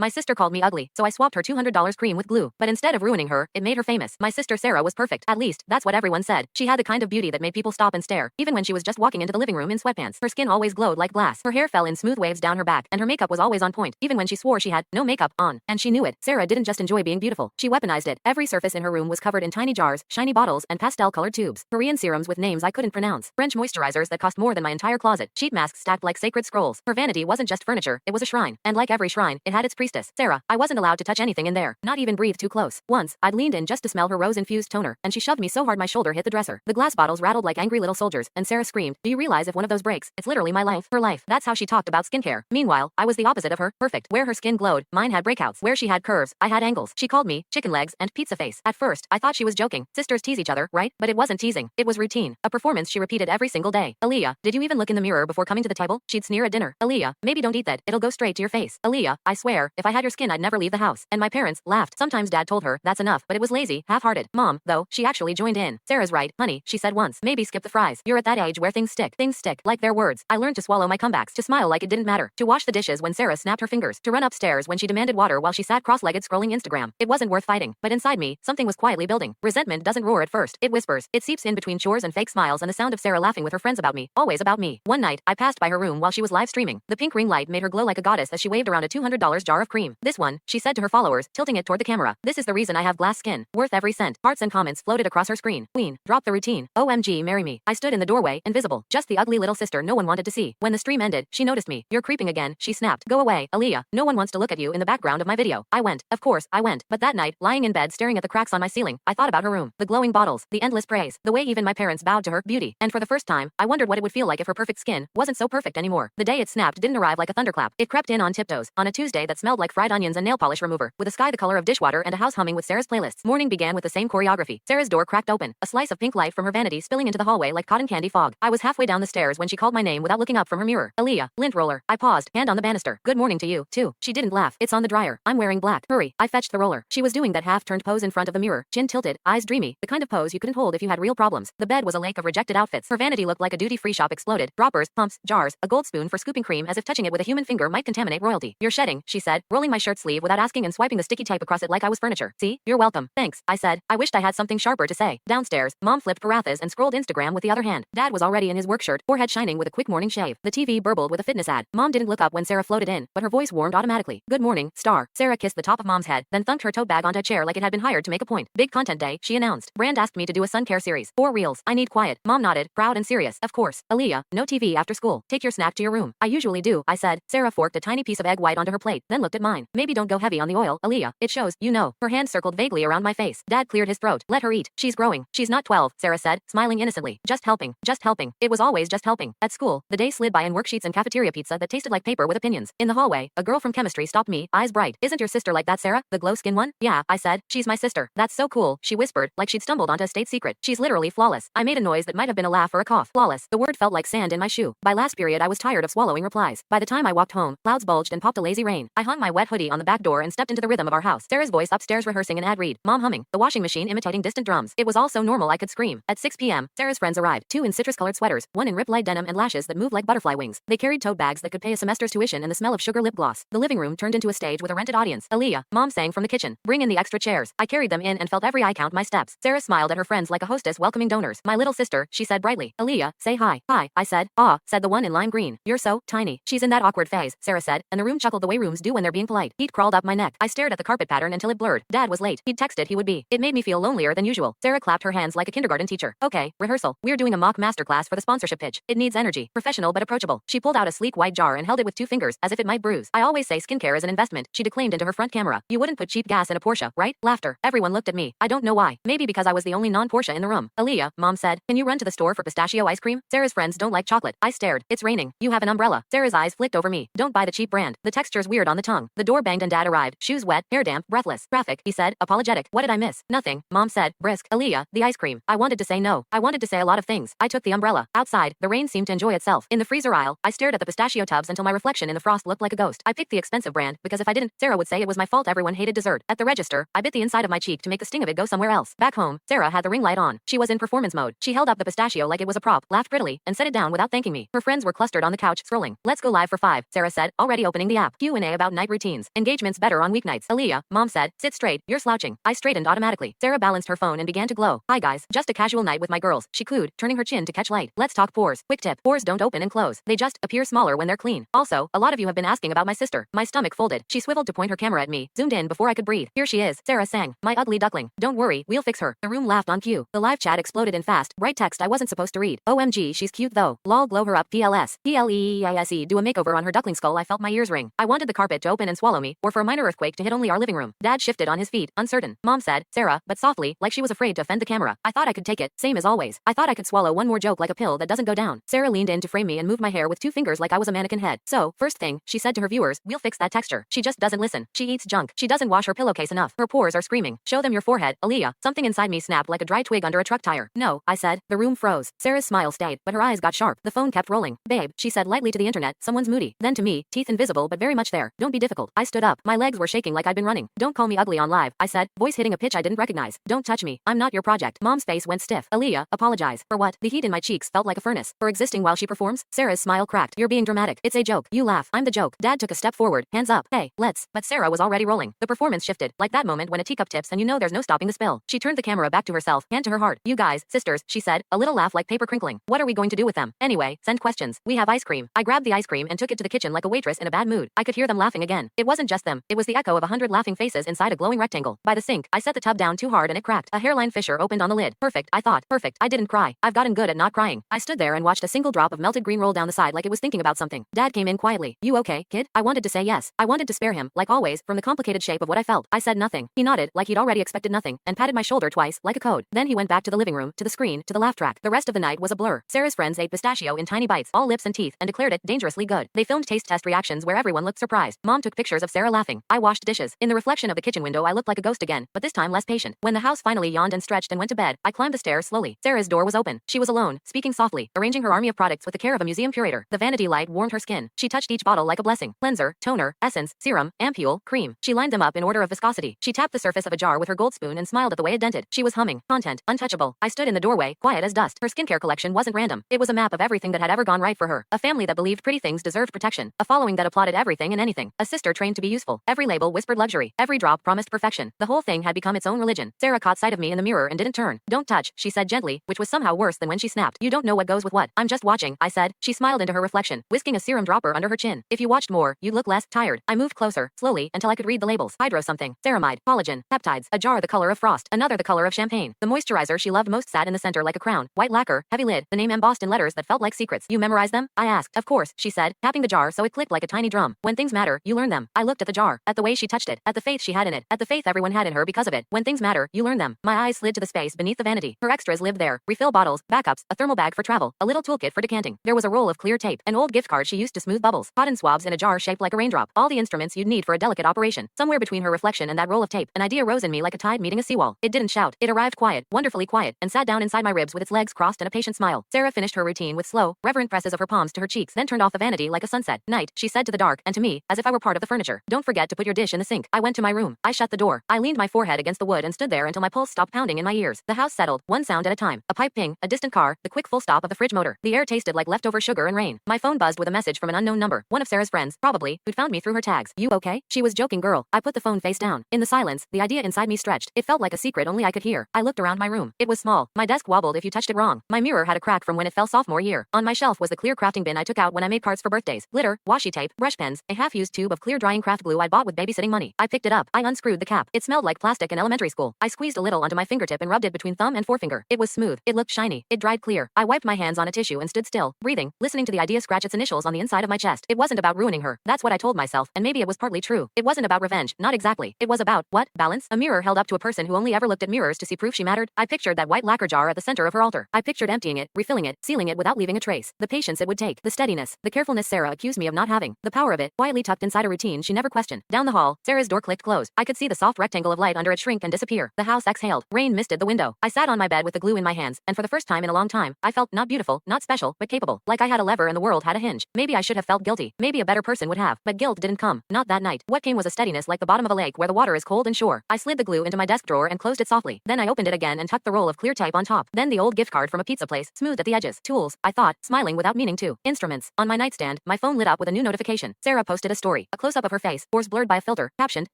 My sister called me ugly, so I swapped her $200 cream with glue. But instead of ruining her, it made her famous. My sister Sarah was perfect. At least, that's what everyone said. She had the kind of beauty that made people stop and stare, even when she was just walking into the living room in sweatpants. Her skin always glowed like glass. Her hair fell in smooth waves down her back, and her makeup was always on point, even when she swore she had no makeup on. And she knew it. Sarah didn't just enjoy being beautiful. She weaponized it. Every surface in her room was covered in tiny jars, shiny bottles, and pastel-colored tubes. Korean serums with names I couldn't pronounce. French moisturizers that cost more than my entire closet. Sheet masks stacked like sacred scrolls. Her vanity wasn't just furniture, it was a shrine. And like every shrine, it had its priestess, Sarah. I wasn't allowed to touch anything in there, not even breathe too close. Once, I'd leaned in just to smell her rose-infused toner, and she shoved me so hard my shoulder hit the dresser. The glass bottles rattled like angry little soldiers, and Sarah screamed, "Do you realize if one of those breaks, it's literally my life, her life." That's how she talked about skincare. Meanwhile, I was the opposite of her, perfect. Where her skin glowed, mine had breakouts. Where she had curves, I had angles. She called me chicken legs and pizza face. At first, I thought she was joking. Sisters tease each other, right? But it wasn't teasing. It was routine. A performance she repeated every single day. "Aaliyah, did you even look in the mirror before coming to the table?" She'd sneer at dinner. "Aaliyah, maybe don't eat that. It'll go straight to your face. Aaliyah, I swear, if I had your skin I'd never leave the house." And my parents laughed. Sometimes Dad told her, "That's enough," but it was lazy, half-hearted. Mom, though, she actually joined in. "Sarah's right, honey," she said once. "Maybe skip the fries. You're at that age where things stick. Things stick." Like their words. I learned to swallow my comebacks, to smile like it didn't matter, to wash the dishes when Sarah snapped her fingers, to run upstairs when she demanded water while she sat cross-legged scrolling Instagram. It wasn't worth fighting, but inside me, something was quietly building. Resentment doesn't roar at first. It whispers. It seeps in between chores and fake smiles and the sound of Sarah laughing with her friends about me. Always about me. One night, I passed by her room while she was live streaming. The pink ring light made her glow like a goddess as she waved around a $200 jar of cream. "This one," she said to her followers, tilting it toward the camera. "This is the reason I have glass skin. Worth every cent." Hearts and comments floated across her screen. "Queen, drop the routine. OMG, marry me." I stood in the doorway, invisible. Just the ugly little sister no one wanted to see. When the stream ended, she noticed me. "You're creeping again," she snapped. "Go away, Aaliyah. No one wants to look at you in the background of my video." I went. Of course, I went. But that night, lying in bed staring at the cracks on my ceiling, I thought about her room. The glowing bottles, the endless praise, the way even my parents bowed to her beauty. And for the first time, I wondered what it would feel like if her perfect skin wasn't so perfect anymore. The day it snapped didn't arrive like a thunderclap. It crept in on tiptoes, on a Tuesday that smelled like fried onions and nail polish remover, with a sky the color of dishwater and a house humming with Sarah's playlists. Morning began with the same choreography. Sarah's door cracked open, a slice of pink light from her vanity spilling into the hallway like cotton candy fog. I was halfway down the stairs when she called my name without looking up from her mirror. "Aaliyah, lint roller." I paused, hand on the banister. "Good morning to you, too." She didn't laugh. "It's on the dryer. I'm wearing black." "Hurry." I fetched the roller. She was doing that half-turned pose in front of the mirror, chin tilted, eyes dreamy, the kind of pose you couldn't hold if you had real problems. The bed was a lake of rejected outfits. Her vanity looked like a duty-free shop exploded. Droppers, pumps, jars, a gold spoon for scooping cream as if touching it with a human finger might contaminate royalty. "You're shedding," she said, rolling my shirt sleeve without asking and swiping the sticky tape across it like I was furniture. "See? You're welcome." "Thanks," I said. I wished I had something sharper to say. Downstairs, Mom flipped parathas and scrolled Instagram with the other hand. Dad was already in his work shirt, forehead shining with a quick morning shave. The TV burbled with a fitness ad. Mom didn't look up when Sarah floated in, but her voice warmed automatically. "Good morning, star." Sarah kissed the top of Mom's head, then thunked her tote bag onto a chair like it had been hired to make a point. "Big content day," she announced. "Brand asked me to do a sun care series. 4 reels. I need quiet." Mom nodded, proud and serious. "Of course. Aaliyah, no TV after school. Take your snack to your room." "I usually do," I said. Sarah forked a tiny piece of egg white onto her plate, then looked at mine. "Maybe don't go heavy on the oil, Aaliyah. It shows, you know." Her hand circled vaguely around my face. Dad cleared his throat. "Let her eat. She's growing. She's not 12, Sarah said, smiling innocently. "Just helping. Just helping." It was always just helping. At school, the day slid by in worksheets and cafeteria pizza that tasted like paper with opinions. In the hallway, a girl from chemistry stopped me, eyes bright. "Isn't your sister like that, Sarah? The glow skin one?" "Yeah," I said. "She's my sister." "That's so cool," she whispered, like she'd stumbled onto a state secret. "She's literally flawless." I made a noise that might have been a laugh or a cough. Flawless. The word felt like sand in my shoe. By last period I was tired of swallowing replies. By the time I walked home, clouds bulged and popped a lazy rain. I hung my wet hoodie on the back door and stepped into the rhythm of our house. Sarah's voice upstairs rehearsing an ad read. Mom humming. The washing machine imitating distant drums. It was all so normal I could scream. At 6 p.m., Sarah's friends arrived. 2 in citrus-colored sweaters, 1 in ripped light denim and lashes that moved like butterfly wings. They carried tote bags that could pay a semester's tuition and the smell of sugar lip gloss. The living room turned into a stage with a rented audience. "Aaliyah," Mom sang from the kitchen. "Bring in the extra chairs." I carried them in and felt every eye count my steps. Sarah smiled at her friends like a hostess welcoming donors. "My little sister," she said brightly. "Aaliyah, say hi." "Hi," I said. "Ah," said the one in lime green. "You're so tiny." "She's in that awkward phase," Sarah said, and the room chuckled the way rooms do when they're being polite. Heat crawled up my neck. I stared at the carpet pattern until it blurred. Dad was late. He'd texted he would be. It made me feel lonelier than usual. Sarah clapped her hands like a kindergarten teacher. "Okay, rehearsal. We're doing a mock masterclass for the sponsorship pitch. It needs energy. Professional but approachable." She pulled out a sleek white jar and held it with 2 fingers, as if it might bruise. "I always say skincare is an investment," she declaimed into her front camera. "You wouldn't put cheap gas in a Porsche, right?" Laughter. Everyone looked at me. I don't know why. Maybe because I was the only non-Porsche in the room. "Aaliyah," Mom said, "can you run to the store for pistachio ice cream? Sarah's friends don't like chocolate." I stared. "It's raining. You have an umbrella." Sarah's eyes flicked over me. "Don't buy the cheap brand. The texture's weird on the tongue." The door banged and Dad arrived. Shoes wet, hair damp, breathless. "Traffic," he said, apologetic. "What did I miss?" "Nothing," Mom said, brisk. "Aaliyah, the ice cream." I wanted to say no. I wanted to say a lot of things. I took the umbrella. Outside, the rain seemed to enjoy itself. In the freezer aisle, I stared at the pistachio tubs until my reflection in the frost looked like a ghost. I picked the expensive brand because if I didn't, Sarah would say it was my fault everyone hated dessert. At the register, I bit the inside of my cheek to make the sting of it go somewhere else. Back home, Sarah had the ring light on. She was in performance mode. She held up the pistachio like it was a prop, laughed prettily, and set it down without thanking me. Her friends were clustered on the couch, scrolling. "Let's go live for 5, Sarah said, already opening the app. Q&A about night routines. Engagements better on weeknights. Aaliyah, Mom said, sit straight, you're slouching. I straightened automatically. Sarah balanced her phone and began to glow. Hi guys, just a casual night with my girls, she cooed, turning her chin to catch light. Let's talk pores. Quick tip, pores don't open and close. They just appear smaller when they're clean. Also, a lot of you have been asking about my sister. My stomach folded. She swiveled to point her camera at me, zoomed in before I could breathe. Here she is, Sarah sang. My ugly duckling. Don't worry, we'll fix her. The room laughed on cue. The live chat exploded in fast, bright text I wasn't supposed to read. OMG, she's cute though. Lol, glow her up. PLS. PLEEISE. Do a makeover on her duckling skull. I felt my ears ring. I wanted the carpet to open and swallow me, or for a minor earthquake to hit only our living room. Dad shifted on his feet, uncertain. Mom said, Sarah, but softly, like she was afraid to offend the camera. I thought I could take it, same as always. I thought I could swallow one more joke like a pill that doesn't go down. Sarah leaned in to frame me and moved my hair with 2 fingers like I was a mannequin head. So, first thing, she said to her viewers, we'll fix that texture. She just doesn't listen. She eats junk. She doesn't wash her pillowcase enough. Her pores are screaming. Show them your forehead, Aaliyah. Something inside me snapped like a dry twig under a truck tire. No, I said. The room froze. Sarah's smile stayed, but her eyes got sharp. The phone kept rolling. Babe, she said lightly to the internet, someone's moody. Then to me, teeth invisible but very much there. Don't be difficult. I stood up. My legs were shaking like I'd been running. Don't call me ugly on live, I said, voice hitting a pitch I didn't recognize. Don't touch me. I'm not your project. Mom's face went stiff. Aaliyah, apologize. For what? The heat in my cheeks felt like a furnace. For existing while she performs? Sarah's smile cracked. You're being dramatic. It's a joke. You laugh. I'm the joke. Dad took a step forward. Hands up. Hey, let's. But Sarah was already rolling. The performance shifted, like that moment when a teacup tips and you know there's no stopping the spill. She turned the camera back to herself, hand to her heart. You guys, sisters, she said, a little laugh like paper crinkling. What are we going to do with them? Anyway, send questions. We have ice cream. I grabbed the ice cream and took it to the kitchen like a waitress in a bad mood. I could hear them laughing again. It wasn't just them. It was the echo of 100 laughing faces inside a glowing rectangle. By the sink, I set the tub down too hard and it cracked. A hairline fissure opened on the lid. Perfect, I thought. Perfect. I didn't cry. I've gotten good at not crying. I stood there and watched a single drop of melted green roll down the side like it was thinking about something. Dad came in quietly. You okay, kid? I wanted to say yes. I wanted to spare him, like always, from the complicated shape of what I felt. I said nothing. He nodded, like he'd already expected nothing, and patted my shoulder twice, like a code. Then he went back to the living room, to the screen, to the laugh track. The rest of the night was a blur. Sarah's friends ate pistachio in tiny bites, all lips and teeth, and declared it dangerously good. They filmed taste test reactions where everyone looked surprised. Mom took pictures of Sarah laughing. I washed dishes. In the reflection of the kitchen window I looked like a ghost again, but this time less patient. When the house finally yawned and stretched and went to bed, I climbed the stairs slowly. Sarah's door was open. She was alone, speaking softly, arranging her army of products with the care of a museum curator. The vanity light warmed her skin. She touched each bottle like a blessing. Cleanser, toner, essence, serum, ampule, cream. She lined them up in order of viscosity. She tapped the surface of a jar with her gold spoon and smiled at the way it dented. She was humming. Content. Untouchable. I stood in the doorway, quiet as dust. Her skincare collection wasn't random. It was a map of everything that had ever gone right for her. A family that believed pretty things deserved protection. A following that applauded everything and anything. A sister trained to be useful. Every label whispered luxury. Every drop promised perfection. The whole thing had become its own religion. Sarah caught sight of me in the mirror and didn't turn. Don't touch, she said gently, which was somehow worse than when she snapped. You don't know what goes with what. I'm just watching, I said. She smiled into her reflection, whisking a serum dropper under her chin. If you watched more, you'd look less tired. I moved closer, slowly, until I could read the labels. Hydro something. Ceramide. Collagen. Peptides. A jar the color of frost. Another the color of champagne. The moisturizer she loved most sat in the center like a crown. White lacquer. Heavy lid. The name embossed in letters that felt like secrets. You memorized them? I asked. Of course, she said, tapping the jar so it clicked like a tiny drum. When things matter, you learn them. I looked at the jar. At the way she touched it. At the faith she had in it. At the faith everyone had in her because of it. When things matter, you learn them. My eyes slid to the space beneath the vanity. Her extras lived there. Refill bottles, backups, a thermal bag for travel, a little toolkit for decanting. There was a roll of clear tape, an old gift card she used to smooth bubbles, cotton swabs in a jar shaped like a raindrop, all the instruments you'd need for a delicate operation. Somewhere between her reflection and that roll of tape, an idea rose in me like a tide meeting a seawall. It didn't shout. It arrived quiet, wonderfully quiet, and sat down inside my ribs with its legs crossed and a patient smile. Sarah finished her routine with slow, reverent presses of her palms to her cheeks, then turned off the vanity like a sunset. Night, she said to the dark, and to me, as if I were part of the furniture. Don't forget to put your dish in the sink. I went to my room. I shut the door. I leaned my forehead against the wood and stood there until my pulse stopped pounding in my ears. The house settled, one sound at a time. A pipe ping, a distant car, the quick full stop of the fridge motor. The air tasted like leftover sugar and rain. My phone buzzed with a message from an unknown number. One of Sarah's friends, probably, who'd found me through her tags. You okay? She was joking, girl. I put the phone face down. In the silence, the idea inside me stretched. It felt like a secret only I could hear. I looked around my room. It was small. My desk wobbled if you touched it wrong. My mirror had a crack from when it fell sophomore year. On my shelf was the clear crafting bin I took out when I made cards for birthdays. Glitter, washi tape, brush pens, a half-used tube of clear drying craft glue I bought with babysitting money. I picked it up. I unscrewed the cap. It smelled like plastic in elementary school. I squeezed a little onto my fingertip and rubbed it between thumb and forefinger. It was smooth. It looked shiny. It dried clear. I wiped my hands on a tissue and stood still, breathing, listening to the idea scratch its initials on the inside of my chest. It wasn't about ruining her. That's what I told myself, and maybe it was partly true. It wasn't about revenge. Not exactly. It was about, what? Balance? A mirror held up to a person who only ever looked at mirrors to see proof she mattered. I pictured that white lacquer jar at the center of her altar. I pictured emptying it, refilling it, sealing it without leaving a trace. The patience it would take. The steadiness. The carefulness Sarah accused me of not having. The power of it, quietly tucked inside a routine she never questioned. Down the hall, Sarah's door clicked closed. I could see the soft rectangle of light under it shrink and disappear. The house exhaled. Rain misted the window. I sat on my bed with the glue in my hands, and for the first time in a long time, I felt not beautiful, not special, but capable. Like I had a lever and the world had a hinge. Maybe I should have felt guilty. Maybe a better person would have. But guilt didn't come. Not that night. What came was a steadiness like the bottom of a lake where the water is cold and sure. I slid the glue into my desk drawer and closed it softly. Then I opened it again and tucked the roll of clear tape on top. Then the old gift card from a pizza place, smoothed at the edges. Tools, I thought, smiling without meaning to. Instruments. On my nightstand, my phone lit up with a new notification. Sarah posted a story. A close-up of her face, pores blurred by a filter, captioned,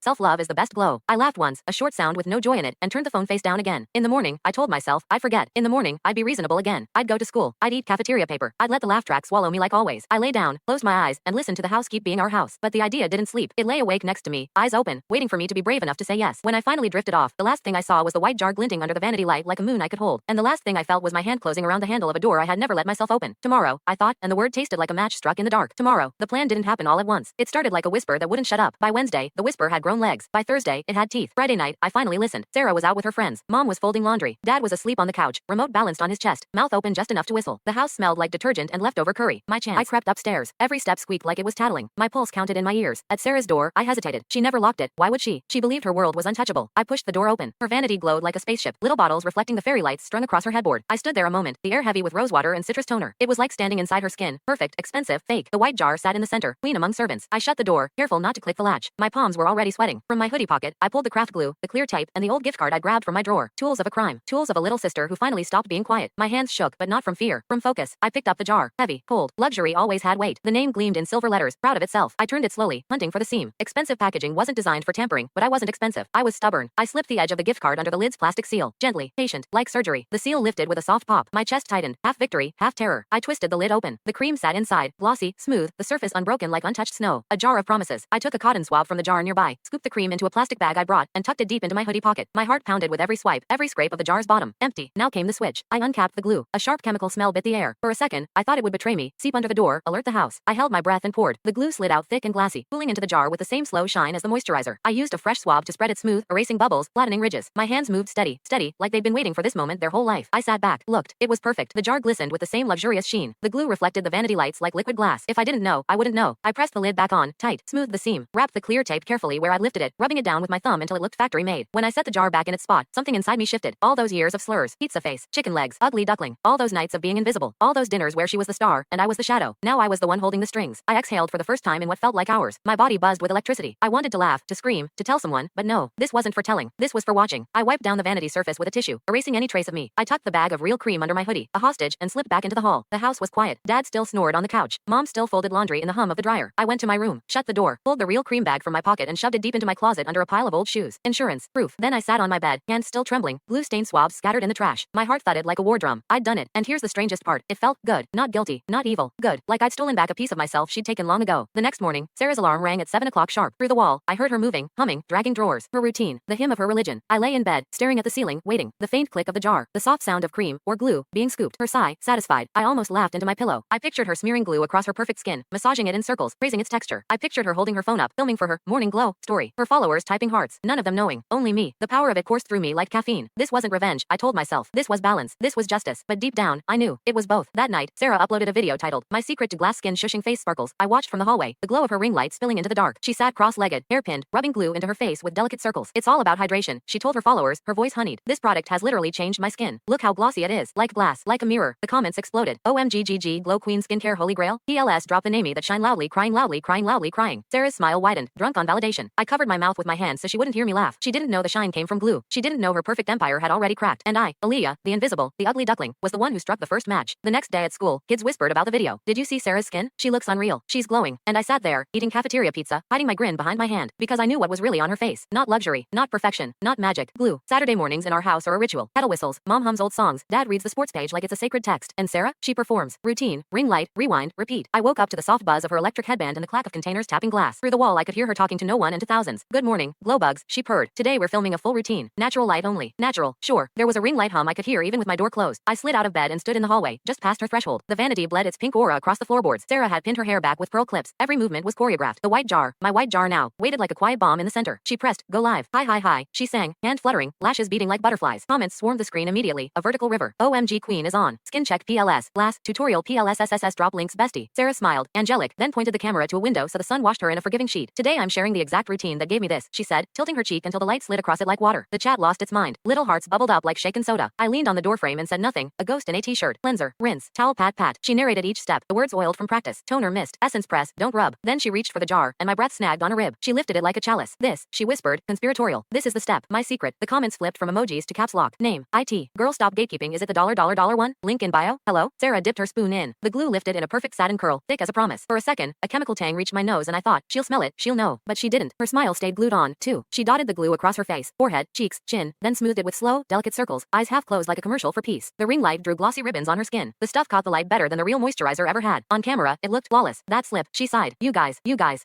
"Self-love is the best glow." I laughed once, a short sound with no joy in it, and turned the phone face down again. In the morning, I told myself, I'd forget. In the morning, I'd be reasonable again. I'd go to school. I'd eat cafeteria paper. I'd let the laugh track swallow me like always. I lay down, closed my eyes, and listened to the house keep being our house. But the idea didn't sleep. It lay awake next to me, eyes open, waiting for me to be brave enough to say yes. When I finally drifted off, the last thing I saw was the white jar glinting under the vanity light like a moon I could hold. And the last thing I felt was my hand closing around the handle of a door I had never let myself open. Tomorrow, I thought, and the word tasted like a match struck in the dark. Tomorrow. The plan didn't happen all at once. It started like a whisper that wouldn't shut up. By Wednesday, the whisper had grown legs. By Thursday, it had teeth. Friday night, I finally listened. Sarah was out with her friends. Mom was folding laundry. Dad was asleep on the couch, remote balanced on his chest, mouth open just enough to whistle. The house smelled like detergent and leftover curry. My chance. I crept upstairs. Every step squeaked like it was tattling. My pulse counted in my ears. At Sarah's door, I hesitated. She never locked it. Why would she? She believed her world was untouchable. I pushed the door open. Her vanity glowed like a spaceship. Little bottles reflecting the fairy lights strung across her headboard. I stood there a moment, the air heavy with rosewater and citrus toner. It was like standing inside her skin. Perfect, expensive, fake. The white jar sat in the center, queen among servants. I shut the door, careful not to click the latch. My palms were already sweating. From my hoodie pocket, I pulled the craft glue, the clear tape, and the old gift card I grabbed from my drawer. Tools of a crime. Tools of a little sister who finally stopped being quiet. My hands shook, but not from fear, from focus. I picked up the jar. Heavy, cold. Luxury always had weight. The name gleamed in silver letters, proud of itself. I turned it slowly, hunting for the seam. Expensive packaging wasn't designed for tampering, but I wasn't expensive. I was stubborn. I slipped the edge of the gift card under the lid's plastic seal. Gently, patient, like surgery. The seal lifted with a soft pop. My chest tightened, half victory, half terror. I twisted the lid open. The cream sat inside, glossy, smooth, the surface unbroken like untouched snow. A jar of promises. I took a cotton swab from the jar nearby, scooped the cream into a plastic bag I brought, and tucked it deep into my hoodie pocket. My heart pounded with every swipe, every scrape of the jar's bottom. Empty. Now came the switch. I uncapped the glue. A sharp chemical smell bit the air. For a second, I thought it would betray me, seep under the door, alert the house. I held my breath and poured. The glue slid out thick and glassy, pooling into the jar with the same slow shine as the moisturizer. I used a fresh swab to spread it smooth, erasing bubbles, flattening ridges. My hands moved steady, like they'd been waiting for this moment their whole life. I sat back, looked. It was perfect. The jar glistened with the same luxurious sheen. The glue reflected the vanity lights like liquid glass. If I didn't know, I wouldn't know. I pressed the lid back on, tight, smoothed the seam, wrapped the clear tape carefully where I'd lifted it, rubbing it down with my thumb until it looked factory made. When I set the jar back in its spot, something inside me shifted. All those years of slurs, pizza face, chicken legs, ugly duckling, all those nights of being invisible, all those dinners where she was the star and I was the shadow. Now I was the one holding the strings. I exhaled for the first time in what felt like hours. My body buzzed with electricity. I wanted to laugh, to scream, to tell someone, but no, this wasn't for telling. This was for watching. I wiped down the vanity surface with a tissue, erasing any trace of me. I tucked the bag of real cream under my hoodie, a hostage, and slipped back into the hall. The house was quiet. Dad still snored on the couch. Mom still folded laundry in the hum of the dryer. I went to my room, shut the door, pulled the real cream bag from my pocket and shoved it deep into my closet under a pile of old shoes. Insurance, proof. Then I sat on my bed, hands still trembling, glue-stained swabs scattered in the trash. My heart thudded like a war drum. I'd done it. And here's the strangest part. It felt good. Not guilty. Not evil. Good. Like I'd stolen back a piece of myself she'd taken long ago. The next morning, Sarah's alarm rang at 7 o'clock sharp. Through the wall, I heard her moving, humming, dragging drawers. Her routine. The hymn of her religion. I lay in bed, staring at the ceiling, waiting. The faint click of the jar. The soft sound of cream, or glue, being scooped. Her sigh, satisfied. I almost laughed into my pillow. I pictured her smearing glue across her perfect skin, massaging it in circles, praising its texture. I pictured her holding her phone up, filming for her morning glow story. Her followers typing hearts, none of them knowing. Only me. The power of it coursed through me like caffeine. This wasn't revenge, I told myself. This was balance. This was justice. But deep down, I knew. It was both. That night, Sarah uploaded a video titled, "My Secret to Glass Skin Shushing Face Sparkles." I watched from the hallway, the glow of her ring light spilling into the dark. She sat cross-legged, hair pinned, rubbing glue into her face with delicate circles. "It's all about hydration," she told her followers, her voice honeyed. "This product has literally changed my skin. Look how glossy it is. Like glass. Like a mirror." The comments exploded. OMGGG Glow Queen Skincare Holy Grail? PLS drop the namey that shine loudly, crying loudly, crying loudly, crying. Sarah's smile widened, drunk on validation. I covered my mouth with my hands so she wouldn't hear me laugh. She didn't know the shine came from glue. She didn't know her perfect empire had already cracked. And I, Aaliyah, the invisible, the ugly duckling, was the one who struck the first match. The next day at school, kids whispered about the video. "Did you see Sarah's skin? She looks unreal. She's glowing." And I sat there, eating cafeteria pizza, hiding my grin behind my hand, because I knew what was really on her face. Not luxury, not perfection, not magic. Glue. Saturday mornings in our house are a ritual. Kettle whistles, mom hums old songs, dad reads the sports page like it's a sacred text. And Sarah? She performs. Routine. Ring light, rewind, repeat. I woke up to the soft buzz of her electric headband and the clack of containers tapping glass. Through the wall I could hear her talking to no one and to thousands. "Good morning, glow bugs," she purred. "Today we're filming a full routine. Natural light only. Natural. Sure." There was a ring light hum I could hear even with my door closed. I slid out of bed and stood in the hallway, just past her threshold. The vanity bled its pink aura across the floorboards. Sarah had pinned her hair back with pearl clips. Every movement was choreographed. The white jar, my white jar now, waited like a quiet bomb in the center. She pressed, "Go live." "Hi hi hi," she sang, hand fluttering, lashes beating like butterflies. Comments swarmed the screen immediately. A vertical river. "OMG Queen is on. Skin check PLS. Glass. Tutorial PLSSSS drop links bestie." Sarah smiled, angelic, then pointed the camera to a window so the sun washed her in a forgiving sheet. "Today I'm sharing the exact routine that gave me this," she said, tilting her cheek until the light slid across it like water. The chat lost its mind. Little hearts bubbled up like shaken soda. I leaned on the doorframe and said nothing. A ghost in a t-shirt. "Cleanser. Rinse. Towel pat pat." She narrated each step, the words oiled from practice. "Toner mist. Essence press. Don't rub." Then she reached for the jar, and my breath snagged on a rib. She lifted it like a chalice. "This," she whispered, conspiratorial. "This is the step. My secret." The comments flipped from emojis to caps lock. Name. IT. Girl stop gatekeeping. Is it the $dollar one? Link in bio? Hello? Sarah dipped her spoon in. The glue lifted in a perfect satin curl, thick as a promise. For a second, a chemical tang reached my nose and I thought, she'll smell it, she'll know. But she didn't. Her smile stayed glued on, too. She dotted the glue across her face, forehead, cheeks, chin, then smoothed it with slow, delicate circles, eyes half closed like a commercial for peace. The ring light drew glossy ribbons on her skin. The stuff caught the light better than the real moisturizer ever had. On camera, it looked flawless. That slip, she sighed. You guys.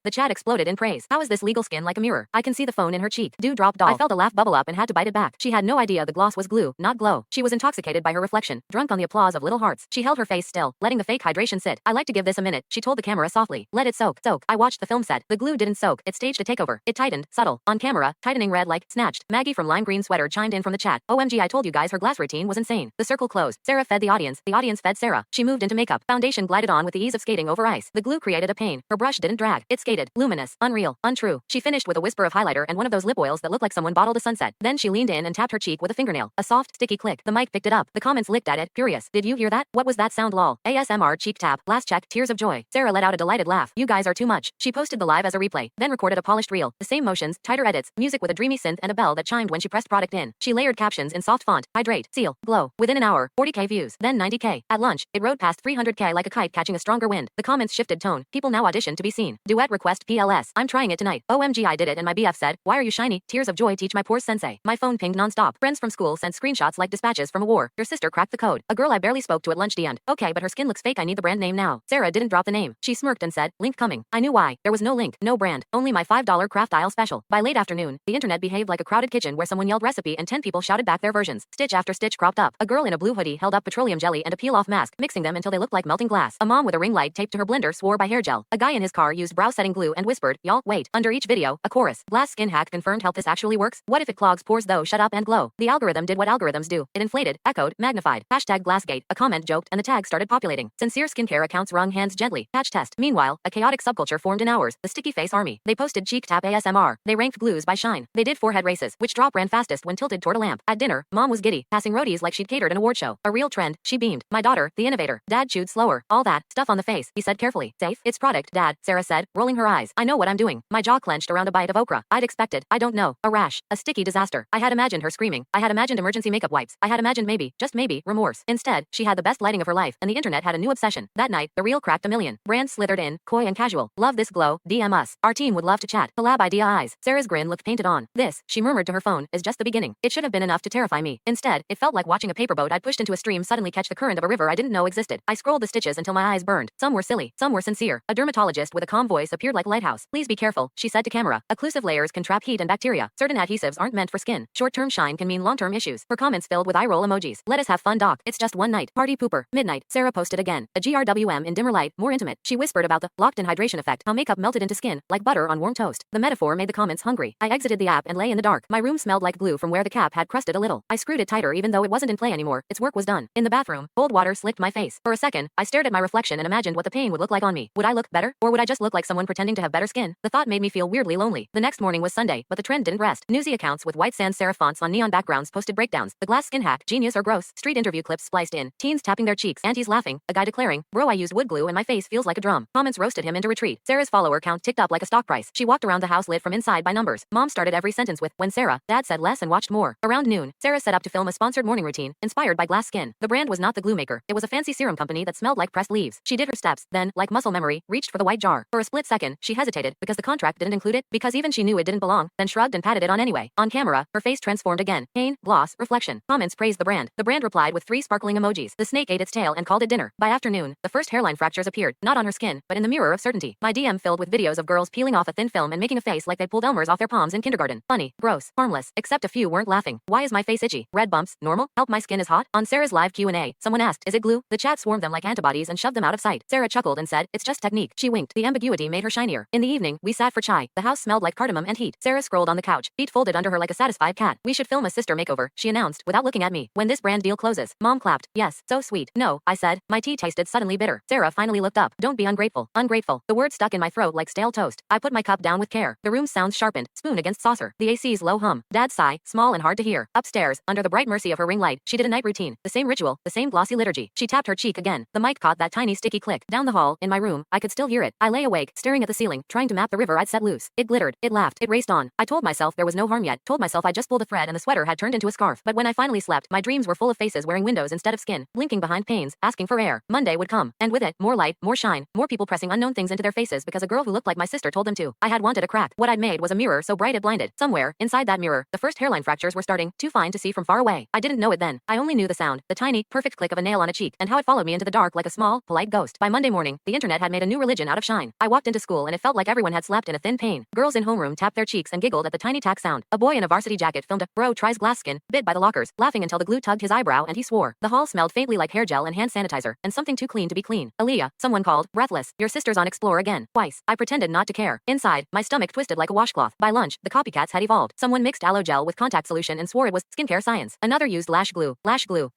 The chat exploded in praise. How is this legal skin like a mirror? I can see the phone in her cheek. Dewdrop doll. I felt a laugh bubble up and had to bite it back. She had no idea the gloss was glue, not glow. She was intoxicated by her reflection, drunk on the applause of little hearts. She held her face still, letting the fake hydration sit. I like to give this a minute, she told the camera softly. Let it soak. I watched the film set. The glue didn't soak. It staged a takeover. It tightened, subtle. On camera, tightening red like snatched. Maggie from lime green sweater chimed in from the chat. OMG, I told you guys her glass routine was insane. The circle closed. Sarah fed the audience fed Sarah. She moved into makeup. Foundation glided on with the ease of skating over ice. The glue created a pain. Her brush didn't drag. It skated. Luminous. Unreal. Untrue. She finished with a whisper of highlighter and one of those lip oils that looked like someone bottled a sunset. Then she leaned in and tapped her cheek with a fingernail. A soft, sticky click. The mic picked it up. The comments licked at it, furious. Did you hear that? What was that sound, lol? ASMR cheek tap. Last check. Tears of joy. Sarah let out a delighted laugh. You guys are too much. She posted the live as a replay, then recorded a polished reel. The same motions, tighter edits, music with a dreamy synth and a bell that chimed when she pressed product in. She layered captions in soft font. Hydrate. Seal. Glow. Within an hour, 40k views. Then 90k. At lunch, it rode past 300k like a kite catching a stronger wind. The comments shifted tone. People now audition to be seen. Duet request PLS. I'm trying it tonight. OMG, I did it and my BF said, why are you shiny? Tears of joy teach my poor sensei. My phone pinged nonstop. Friends from school sent screenshots like dispatches from a war. Your sister cracked the code. A girl I barely spoke to at lunch DM'd. Okay, but her skin looks fake. I need the brand name now. Sarah didn't drop the name. She smirked and said, link coming. I knew why. There was no link, no brand, only my $5 craft aisle special. By late afternoon, the internet behaved like a crowded kitchen where someone yelled recipe and 10 people shouted back their versions. Stitch after stitch cropped up. A girl in a blue hoodie held up petroleum jelly and a peel-off mask, mixing them until they looked like melting glass. A mom with a ring light taped to her blender swore by hair gel. A guy in his car used brow setting glue and whispered, y'all, wait. Under each video, a chorus. Glass skin hack confirmed help this actually works? What if it clogs pores though? Shut up and glow. The algorithm did what algorithms do. It inflated, echoed, magnified. Hashtag Glassgate. A comment joked and the tag started populating. Sincere skincare accounts wrung hands gently. Patch test. Meanwhile, a chaotic subculture formed in hours. The sticky face army. They posted cheek tap ASMR. They ranked glues by shine. They did forehead races. Which drop ran fastest when tilted toward a lamp? At dinner, mom was giddy, passing roadies like she'd catered an award show. A real trend. She beamed. My daughter, the innovator. Dad chewed slower. All that stuff on the face. He said carefully. Safe? It's product, Dad, Sarah said, rolling her eyes. I know what I'm doing. My jaw clenched around a bite of okra. I'd expected. I don't know. A rash. A sticky disaster. I had imagined her screaming. I had imagined emergency makeup wipes. I had imagined maybe, just maybe, remorse. Instead, she had the best lighting of her life, and the internet had a new obsession. That night, the reel cracked a million. Brands slithered in, coy and casual. Love this glow. DM us. Our team would love to chat. Collab idea eyes. Sarah's grin looked painted on. This, she murmured to her phone, is just the beginning. It should have been enough to terrify me. Instead, it felt like watching a paperboat I'd pushed into a stream suddenly catch the current of a river I didn't know existed. I scrolled the stitches until my eyes burned. Some were silly, some were sincere. A dermatologist with a calm voice appeared like a lighthouse. Please be careful, she said to camera. Occlusive layers can trap heat and bacteria. Certain adhesives aren't meant for skin. Short-term shine can mean long-term issues. Her comments filled with eye roll emojis. Let us have fun, doc. It's just one night. Party pooper. Midnight. Sarah posted again. A GRWM in dimmer light, more intimate. She whispered about the locked-in hydration effect. How makeup melted into skin, like butter on warm toast. The metaphor made the comments hungry. I exited the app and lay in the dark. My room smelled like glue from where the cap had crusted a little. I screwed it tighter even though it wasn't in play anymore. Its work was done. In the bathroom, cold water slicked my face. For a second, I stared at my reflection and imagined what the pain would look like on me. Would I look better? Or would I just look like someone pretending to have better skin? The thought made me feel weirdly lonely. The next morning was Sunday, but the trend didn't rest. Newsy accounts with white sans serif fonts on neon backgrounds posted breakdowns. The glass skin hack, genius or gross. Street interview clips spliced in. Teens tapping their cheeks. Aunties laughing. A guy declaring, bro, I used wood glue and my face feels like a drum. Comments roasted him into retreat. Sarah's follower count ticked up like a stock price. She walked around the house lit from inside by numbers. Mom started every sentence with, when Sarah, Dad said less and watched more. Around noon, Sarah set up to film a sponsored morning routine, inspired by glass skin. The brand was not the glue maker. It was a fancy serum company that smelled like pressed leaves. She did her steps, then, like muscle memory, reached for the white jar. For a split second, she hesitated, because the contract didn't include it, because even she knew it didn't belong, then shrugged and patted it on anyway. On camera, her face transformed again. Pain, gloss, reflection. Comments praised the brand. The brand replied with 3 sparkling emojis. The snake ate its tail and called it dinner. By afternoon, the first hairline fractures appeared, not on her skin, but in the mirror of certainty. My DM filled with videos of girls peeling off a thin film and making a face like they pulled Elmers off their palms in kindergarten. Funny, gross, harmless, except a few weren't laughing. Why is my face itchy? Red bumps, normal? Help, my skin is hot? On Sarah's live Q&A, someone asked, is it glue? The chat swarmed them like antibodies and shoved them out of sight. Sarah chuckled and said, it's just technique. She winked. The ambiguity made her shinier. In the evening, we sat for chai. The house smelled like cardamom and heat. Sarah scrolled on the couch, feet folded under her like a satisfied cat. We should film a sister makeover, she announced, without looking at me. When this brand deal closes. Mom clapped. Yes, so sweet. No, I said. My tea tasted suddenly bitter. Sarah finally looked up. Don't be ungrateful. Ungrateful. The word stuck in my throat like stale toast. I put my cup down with care. The room's sounds sharpened, spoon against saucer. The AC's low hum. Dad's sigh, small and hard to hear. Upstairs, under the bright mercy of her ring light, she did a night routine. The same ritual, the same glossy liturgy. She tapped her cheek again. The mic caught that tiny sticky click. Down the hall, in my room, I could still hear it. I lay awake, staring at the ceiling, trying to map the river I'd set loose. It glittered, it laughed, it raced on. I told myself there was no harm yet. Told myself I just pulled a thread and the sweater had turned into a scarf. But when I finally slept, my dreams were full of faces wearing windows instead of skin, blinking behind panes, asking for air. Monday would come, and with it, more light, more shine, more people pressing unknown things into their faces because because a girl who looked like my sister told them to. I had wanted a crack. What I'd made was a mirror so bright it blinded. Somewhere, inside that mirror, the first hairline fractures were starting, too fine to see from far away. I didn't know it then. I only knew the sound, the tiny, perfect click of a nail on a cheek, and how it followed me into the dark like a small, polite ghost. By Monday morning, the internet had made a new religion out of shine. I walked into school and it felt like everyone had slept in a thin pain. Girls in homeroom tapped their cheeks and giggled at the tiny tack sound. A boy in a varsity jacket filmed a bro tries glass skin bit by the lockers, laughing until the glue tugged his eyebrow and he swore. The hall smelled faintly like hair gel and hand sanitizer, and something too clean to be clean. Aaliyah, someone called, breathless. Your sister's on Explore again. Twice. I pretended not to care. Inside, my stomach twisted like a washcloth. By lunch, the copycats had evolved. Someone mixed aloe gel with contact solution and swore it was skincare science. Another used lash glue,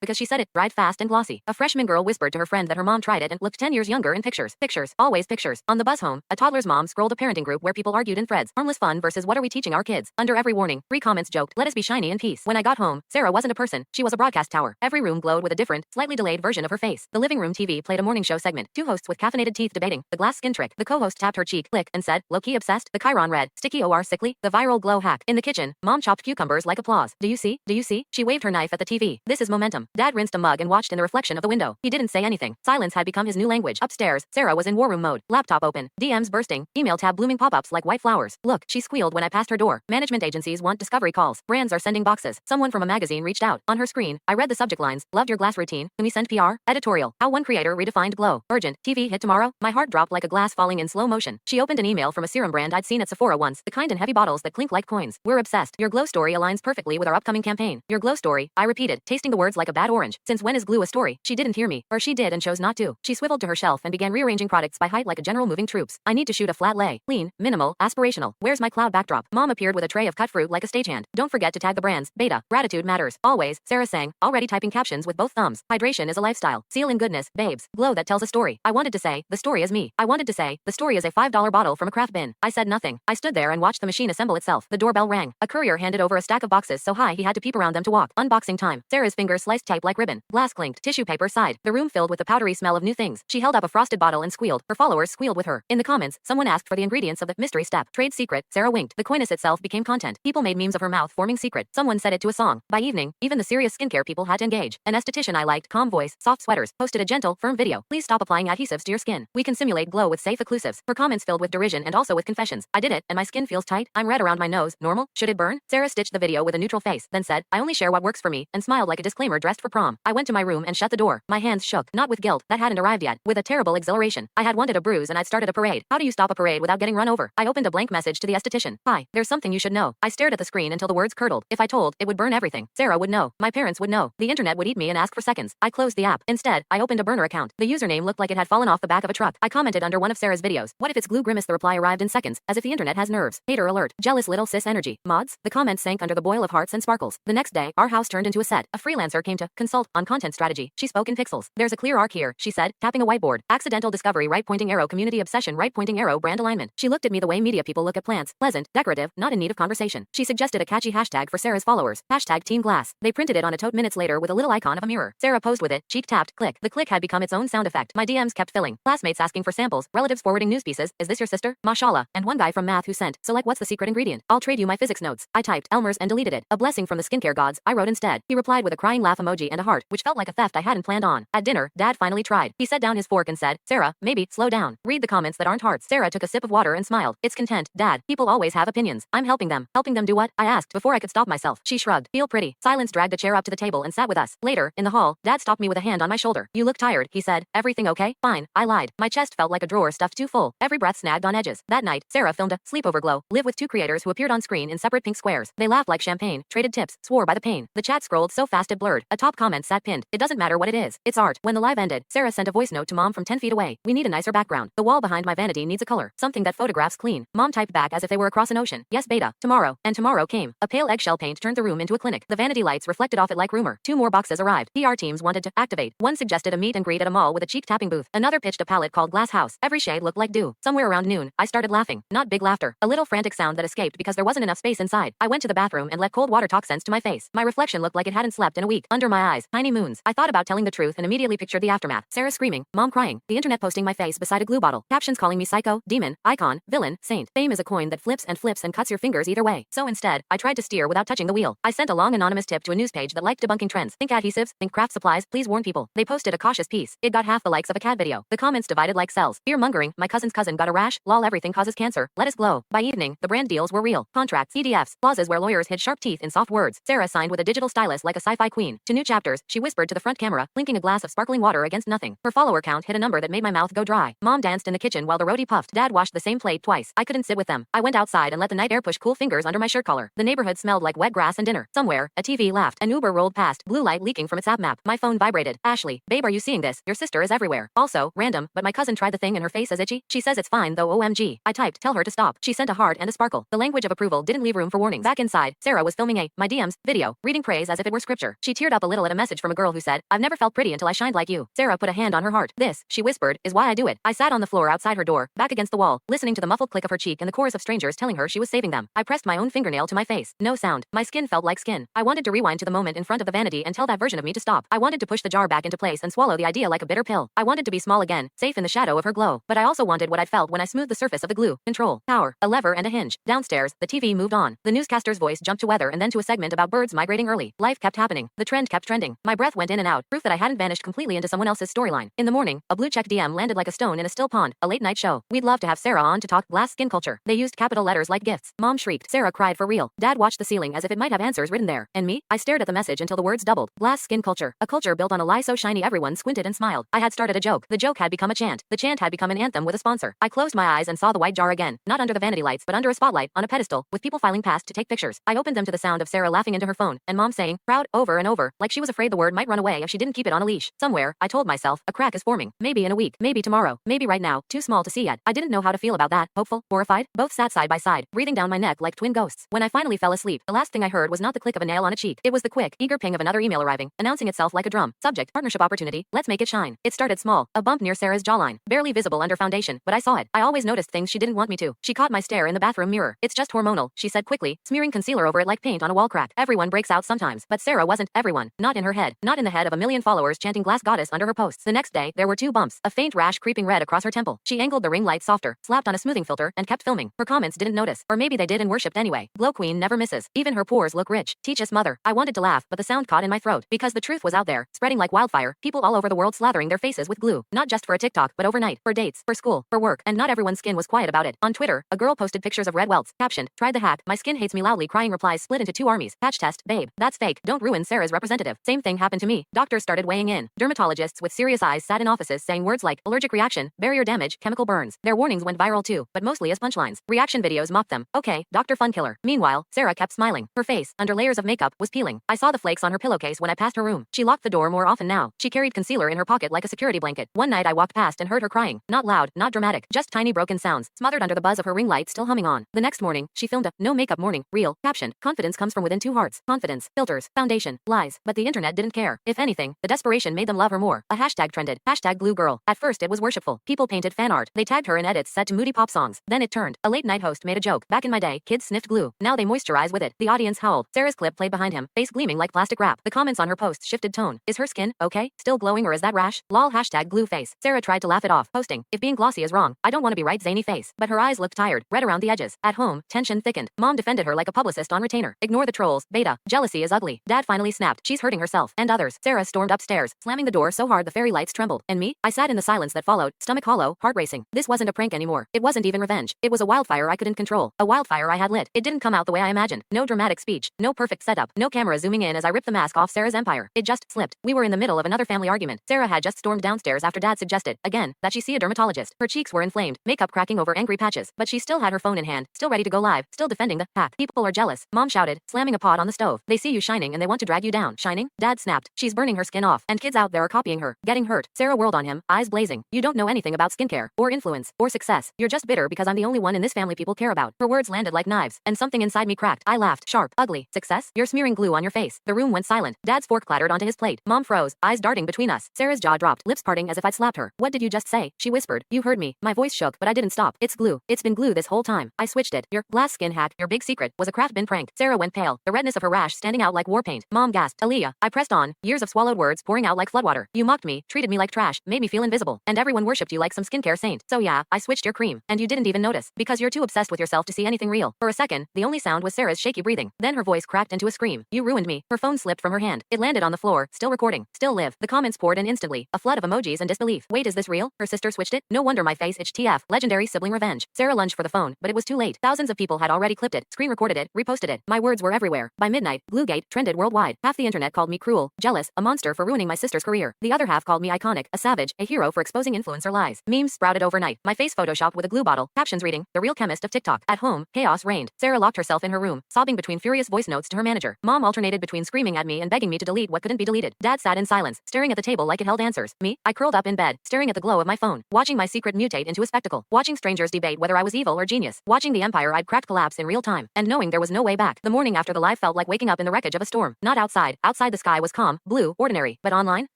because she said it dried fast and glossy. A freshman girl whispered to her friend that her mom tried it and looked 10 years younger in pictures. Pictures. Always pictures. On the bus home, a toddler's mom scrolled a parenting group where people argued in threads. Harmless fun versus what are we teaching our kids? Under every warning, 3 comments joked, let us be shiny in peace. When I got home, Sarah wasn't a person. She was a broadcast tower. Every room glowed with a different, slightly delayed version of her face. The living room TV played a morning show segment. 2 hosts with caffeinated teeth debating the glass skin trick. The co-host tapped her cheek, click, and said, low-key obsessed. The Chiron read, sticky or sickly. The viral glow hack. In the kitchen, mom chopped cucumbers like applause. Do you see? Do you see? She waved her knife at the TV. This is momentum. Dad rinsed a mug and watched in the reflection of the window. He didn't say anything. Silence had become his new language. Upstairs, Sarah was in war room mode. Laptop open. DMs bursting. Email tab blooming pop-ups like white flowers. Look, she squealed when I passed her door. Management agencies want discovery calls. Brands are sending boxes. Someone from a magazine reached out. On her screen, I read the subject lines. Loved your glass routine. Can we send PR? Editorial. How one creator redefined glow. Urgent. TV hit tomorrow. My heart dropped like a glass falling in slow motion. She opened an email from a serum brand I'd seen at Sephora once. The kind in heavy bottles that clink like coins. We're obsessed. Your glow story aligns perfectly with our upcoming campaign. Your glow story. I repeated, tasting the words like a bad orange. Since when is glue a story? She didn't hear me. Or she did and chose not to. She swiveled to her shelf and began rearranging products by height like a general moving troops. I need to shoot a flat lay. Clean, minimal, aspirational. Where's my cloud backdrop? Mom appeared with a tray of cut fruit like a stagehand. Don't forget to tag the brands. Beta. Gratitude matters. Always. Sarah sang, already typing captions with both thumbs. Hydration is a lifestyle. Seal in goodness. Babes. Glow that tells a story. I wanted to say, the story is me. I wanted to say, the story is a $5 bottle from a craft bin. I said nothing. I stood there and watched the machine assemble itself. The doorbell rang. A courier handed over a stack of boxes so high he had to peep around them to walk. Unboxing time. Sarah's fingers sliced tape like ribbon. Glass clinked. Tissue paper sighed. The room filled with the powdery smell of new things. She held up a frosted bottle and squealed. Her followers squealed with her. In the comments, someone asked for the ingredients of the mystery step. Trade secret. Sarah winked. The coyness itself became content. People made memes of her mouth forming secret. Someone said it to a song. By evening, even the serious skincare people had to engage. An esthetician I liked, calm voice, soft sweaters, posted a gentle, firm video. Please stop applying adhesives to your skin. We can simulate glow with safe occlusives. Her comments filled with derision and also with confessions. I did it, and my skin feels tight. I'm red around my nose. Normal? Should it burn? Sarah stitched the video with a neutral face, then said, I only share what works for me, and smiled like a disclaimer dressed for prom. I went to my room and shut the door. My hands shook, not with guilt, that hadn't arrived yet, with a terrible exhilaration. I had wanted a bruise and I'd started a parade. How do you stop a parade without getting run over? I opened a blank message to the esthetician. Hi, there's something you should know. I stared at the screen until the words curdled. If I told, it would burn everything. Sarah would know. My parents would know. The internet would eat me and ask for seconds. I closed the app. Instead, I opened a burner account. The username looked like it had fallen off the back of a truck. I commented under one of Sarah's videos. What if it's glue grimace? The reply arrived in seconds, as if the internet has nerves. Hater alert. Jealous little sis energy. Mods? The comments sank under the boil of hearts and sparkles. The next day, our house turned into a set. A freelancer came to consult on content strategy. She spoke in pixels. There's a clear arc here, she said, tapping a whiteboard. Accidental discovery, right pointing arrow, community obsession, right pointing arrow, brand alignment. She looked at me the way media people look at plants. Pleasant, decorative, not in need of conversation. She suggested a catchy hashtag for Sarah's followers. Hashtag Team Glass. They printed it on a tote minutes later with a little icon of a mirror. Sarah posed with it. Cheek tapped, click. The click had become its own sound effect. My DMs kept filling. Classmates asking for samples, relatives forwarding news pieces. Is this your sister? Mashallah. And one guy from math who sent, so like what's the secret ingredient? I'll trade you my physics notes. I typed Elmer's and deleted it. A blessing from the skincare gods, I wrote instead. He replied with a crying laugh emoji and a heart, which felt like a theft I hadn't planned on. At dinner, Dad finally tried. He set down his fork and said, Sarah, maybe, slow down. Read the comments that aren't hearts. Sarah took a sip of water and smiled. It's content, Dad. People always have opinions. I'm helping them. Helping them do what? I asked before I could stop myself. She shrugged. Feel pretty. Silence dragged a chair up to the table and sat with us. Later, in the hall, Dad stopped me with a hand on my shoulder. You look tired, he said. Everything okay? Fine. I lied. My chest felt like a drawer stuffed too full. Every breath snagged on edges. That night, Sarah filmed a sleepover glow live with 2 creators who appeared on screen in separate pink squares. They laughed like champagne, traded tips, swore by the pain. The chat scrolled so fast it blurred. A top comment sat pinned. It doesn't matter what it is. It's art. When the live ended, Sarah sent a voice note to Mom from 10 feet away. We need a nicer background. The wall behind my vanity needs a color. Something that photographs clean. Mom typed back as if they were across an ocean. Yes, beta. Tomorrow. And tomorrow came. A pale eggshell paint turned the room into a clinic. The vanity lights reflected off it like rumor. 2 more boxes arrived. PR teams wanted to activate. One suggested a meet and greet at a mall with a cheek tapping booth. Another pitched a palette called Glass House. Every shade looked like dew. Somewhere around noon, I started laughing. Not big laughter. A little frantic sound that escaped because there wasn't enough space inside. I went to the bathroom and let cold water talk sense to my face. My reflection looked like it hadn't slept in a week. Under my eyes, tiny moons. I thought about telling the truth and immediately pictured the aftermath. Sarah screaming, Mom crying, the internet posting my face beside a glue bottle, captions calling me psycho, demon, icon, villain, saint. Fame is a coin that flips and cuts your fingers either way. So instead, I tried to steer without touching the wheel. I sent a long anonymous tip to a news page that liked debunking trends. Think adhesives, think craft supplies, please warn people. They posted a cautious piece. It got half the likes of a cat video. The comments divided like cells. Fear mongering, my cousin cousin's cousin got a rash. Lol, everything causes cancer. Let us glow. By evening, the brand deals were real. Contracts, EDFs, clauses where lawyers hid sharp teeth in soft words. Sarah signed with a digital stylus like a sci-fi queen. To new chapters, she whispered to the front camera, blinking a glass of sparkling water against nothing. Her follower count hit a number that made my mouth go dry. Mom danced in the kitchen while the roadie puffed. Dad washed the same plate twice. I couldn't sit with them. I went outside and let the night air push cool fingers under my shirt collar. The neighborhood smelled like wet grass and dinner. Somewhere, a TV laughed. An Uber rolled past, blue light leaking from its app map. My phone vibrated. Ashley, babe, are you seeing this? Your sister is everywhere. Also, random, but my cousin tried the thing and her face is itchy. She says it's fine though, OMG. I typed, tell her to stop. She sent a heart and a sparkle. The language of approval didn't leave room for warnings. Back inside, Sarah was filming a my DMs video, reading praise as if it were scripture. She teared up a little at a message from a girl who said, I've never felt pretty until I shined like you. Sarah put a hand on her heart. This, she whispered, is why I do it. I sat on the floor outside her door, back against the wall, listening to the muffled click of her cheek and the chorus of strangers telling her she was saving them. I pressed my own fingernail to my face. No sound. My skin felt like skin. I wanted to rewind to the moment in front of the vanity and tell that version of me to stop. I wanted to push the jar back into place and swallow the idea like a bitter pill. I wanted to be small again, safe in the shadow of her glow. But I also wanted what I felt when I smoothed the surface of the glue. Control, power, a lever and a hinge. Downstairs, the TV moved on. The newscaster's voice jumped to weather and then to a segment about birds migrating early. Life kept happening. The trend kept trending. My breath went in and out, proof that I hadn't vanished completely into someone else's storyline. In the morning, a blue check DM landed like a stone in a still pond. A late night show. We'd love to have Sarah on to talk glass skin culture. They used capital letters like gifts. Mom shrieked. Sarah cried for real. Dad watched the ceiling as if it might have answers written there. And me? I stared at the message until the words doubled. Glass skin culture. A culture built on a lie so shiny everyone squinted and smiled. I had started a joke. The joke had become a chant. The chant had become an anthem with a sponsor. I closed my eyes and saw the white jar again. Not under the vanity lights, but under a spotlight, on a pedestal, with people filing past to take pictures. I opened them to the sound of Sarah laughing into her phone, and Mom saying, proud, over and over, like she was afraid the word might run away if she didn't keep it on a leash. Somewhere, I told myself, a crack is forming. Maybe in a week, maybe tomorrow, maybe right now, too small to see yet. I didn't know how to feel about that. Hopeful, horrified, both sat side by side, breathing down my neck like twin ghosts. When I finally fell asleep, the last thing I heard was not the click of a nail on a cheek. It was the quick, eager ping of another email arriving, announcing itself like a drum. Subject, partnership opportunity, let's make it shine. It started small, a bump near Sarah's jawline, barely visible under foundation, but I saw it. I always noticed things she didn't want me to. She caught my stare in the bathroom mirror. It's just hormonal, she said quickly, smearing concealer over it like paint on a wall crack. Everyone breaks out sometimes, but Sarah wasn't. Everyone. Not in her head. Not in the head of a million followers chanting glass goddess under her posts. The next day, there were two bumps, a faint rash creeping red across her temple. She angled the ring light softer, slapped on a smoothing filter, and kept filming. Her comments didn't notice, or maybe they did and worshipped anyway. Glow Queen never misses. Even her pores look rich. Teach us, mother. I wanted to laugh, but the sound caught in my throat, because the truth was out there, spreading like wildfire, people all over the world slathering their faces with glue, not just for a TikTok, but overnight, for dates, for school, for work, and not everyone's skin was quiet about it. On Twitter, a girl posted pictures of red welts, captioned, tried the hack, my skin hates me loudly crying replies split into two armies. Patch test, babe. That's fake. Don't ruin Sarah's representative. Same thing happened to me. Doctors started weighing in. Dermatologists with serious eyes sat in offices saying words like allergic reaction, barrier damage, chemical burns. Their warnings went viral too, but mostly as punchlines. Reaction videos mocked them. Okay, Dr. Fun Killer. Meanwhile, Sarah kept smiling. Her face, under layers of makeup, was peeling. I saw the flakes on her pillowcase when I passed her room. She locked the door more often now. She carried concealer in her pocket like a security blanket. One night I walked past and heard her crying. Not loud, not dramatic, just tiny broken sounds, smothered under the buzz of her ring light still humming on. The next morning, she filmed a no makeup morning reel, captioned, confidence comes from within two hearts. Confidence, filters, foundation, lies. But the internet didn't care. If anything, the desperation made them love her more. A hashtag trended. Hashtag glue girl. At first it was worshipful. People painted fan art. They tagged her in edits set to moody pop songs. Then it turned. A late night host made a joke. Back in my day, kids sniffed glue. Now they moisturize with it. The audience howled. Sarah's clip played behind him, face gleaming like plastic wrap. The comments on her posts shifted tone. Is her skin okay? Still glowing or is that rash? Lol hashtag glue face. Sarah tried to laugh it off, posting, if being glossy is wrong, I don't want to be right zany face. But her eyes looked tired, red around the edges. At home, tension thickened. Mom defended her like a publicist on retainer. Ignore the trolls. Beta. Jealousy is ugly. Dad finally snapped. She's hurting herself. And others. Sarah stormed upstairs, slamming the door so hard the fairy lights trembled. And me? I sat in the silence that followed, stomach hollow, heart racing. This wasn't a prank anymore. It wasn't even revenge. It was a wildfire I couldn't control. A wildfire I had lit. It didn't come out the way I imagined. No dramatic speech. No perfect setup. No camera zooming in as I ripped the mask off Sarah's empire. It just slipped. We were in the middle of another family argument. Sarah had just stormed downstairs after Dad suggested, again, that she see a dermatologist. Her cheeks were inflamed, makeup cracking over angry patches, but she still had her phone in hand, still ready to go live, still defending the hack. People are jealous. Mom shouted, slamming a pot on the stove. They see you shining and they want to drag you down. Shining? Dad snapped. She's burning her skin off, and kids out there are copying her, getting hurt. Sarah whirled on him, eyes blazing. You don't know anything about skincare, or influence, or success. You're just bitter because I'm the only one in this family people care about. Her words landed like knives, and something inside me cracked. I laughed, sharp, ugly. Success? You're smearing glue on your face. The room went silent. Dad's fork clattered onto his plate. Mom froze, eyes darting between us. Sarah's jaw dropped, lips parting as if I'd slapped her. What did you just say? She whispered. You heard me. My voice shook, but I didn't stop. It's glue. It's been glue this whole time. I switched it. Your glass skin hack, your big secret, was a craft bin prank. Sarah went pale, the redness of her rash standing out like war paint. Mom gasped. Aaliyah. I pressed on, years of swallowed words pouring out like floodwater. You mocked me, treated me like trash, made me feel invisible, and everyone worshipped you like some skincare saint. So yeah, I switched your cream, and you didn't even notice, because you're too obsessed with yourself to see anything real. For a second, the only sound was Sarah's shaky breathing. Then her voice cracked into a scream. You ruined me. Her phone slipped from her hand. It landed on the floor, still recording, still live. The comments poured in instantly, a flood of emojis and disbelief. Wait, is this real? Her sister switched it? No wonder my my face itched. TF. Legendary sibling revenge. Sarah lunged for the phone, but it was too late. Thousands of people had already clipped it, screen recorded it, reposted it. My words were everywhere. By midnight, Gluegate trended worldwide. Half the internet called me cruel, jealous, a monster for ruining my sister's career. The other half called me iconic, a savage, a hero for exposing influencer lies. Memes sprouted overnight. My face photoshopped with a glue bottle. Captions reading, "The real chemist of TikTok." At home, chaos reigned. Sarah locked herself in her room, sobbing between furious voice notes to her manager. Mom alternated between screaming at me and begging me to delete what couldn't be deleted. Dad sat in silence, staring at the table like it held answers. Me, I curled up in bed, staring at the glow of my phone, watching my secret mutate into a spectacle, watching strangers debate whether I was evil or genius, watching the empire I'd cracked collapse in real time, and knowing there was no way back. The morning after the live felt like waking up in the wreckage of a storm. Not outside. Outside the sky was calm, blue, ordinary, but online,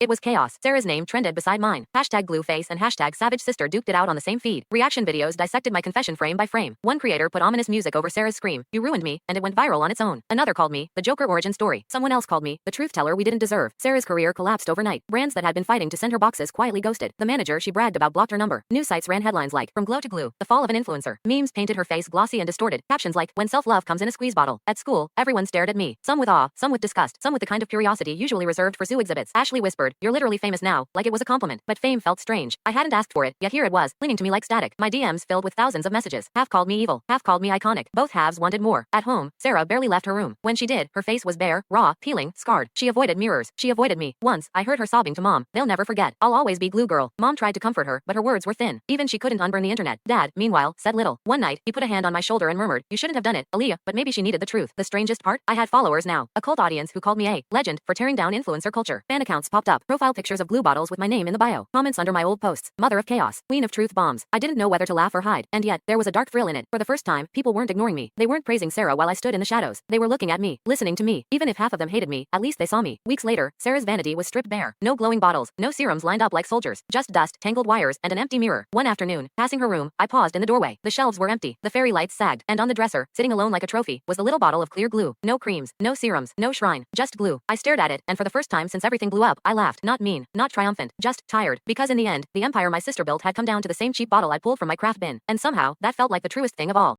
it was chaos. Sarah's name trended beside mine. Hashtag Glueface and hashtag Savage Sister duked it out on the same feed. Reaction videos dissected my confession frame by frame. One creator put ominous music over Sarah's scream, "You ruined me," and it went viral on its own. Another called me the Joker origin story. Someone else called me the truth teller we didn't deserve. Sarah's career collapsed overnight. Brands that had been fighting to send her boxes quietly ghosted. The manager she bragged about blocked her number. News sites ran headlines like, "From glow to glue, the fall of an influencer." Memes painted her face glossy and distorted. Captions like, "When self-love comes in a squeeze bottle." At school, everyone stared at me. Some with awe, some with disgust, some with the kind of curiosity usually reserved for zoo exhibits. Ashley whispered, "You're literally famous now," like it was a compliment. But fame felt strange. I hadn't asked for it, yet here it was, clinging to me like static. My DMs filled with thousands of messages. Half called me evil, half called me iconic. Both halves wanted more. At home, Sarah barely left her room. When she did, her face was bare, raw, peeling, scarred. She avoided mirrors. She avoided me. Once, I heard her sobbing to Mom, "They'll never forget. I'll always be glue girl." Mom tried to comfort her, but her words were thin. Even she couldn't unburn the internet. Dad, meanwhile, said little. One night, he put a hand on my shoulder and murmured, "You shouldn't have done it, Aaliyah," but maybe she needed the truth. The strangest part? I had followers now. A cult audience who called me a legend for tearing down influencer culture. Fan accounts popped up. Profile pictures of glue bottles with my name in the bio. Comments under my old posts. Mother of chaos. Queen of truth bombs. I didn't know whether to laugh or hide. And yet, there was a dark thrill in it. For the first time, people weren't ignoring me. They weren't praising Sarah while I stood in the shadows. They were looking at me, listening to me. Even if half of them hated me, at least they saw me. Weeks later, Sarah's vanity was stripped bare. No glowing bottles, no serums lined up like soldiers. Just dust, tangled wires, and an empty mirror. One afternoon, passing her room, I paused in the doorway. The shelves were empty. The fairy lights sagged. And on the dresser, sitting alone like a trophy, was the little bottle of clear glue. No creams, no serums, no shrine, just glue. I stared at it, and for the first time since everything blew up, I laughed. Not mean, not triumphant, just tired. Because in the end, the empire my sister built had come down to the same cheap bottle I pulled from my craft bin. And somehow, that felt like the truest thing of all.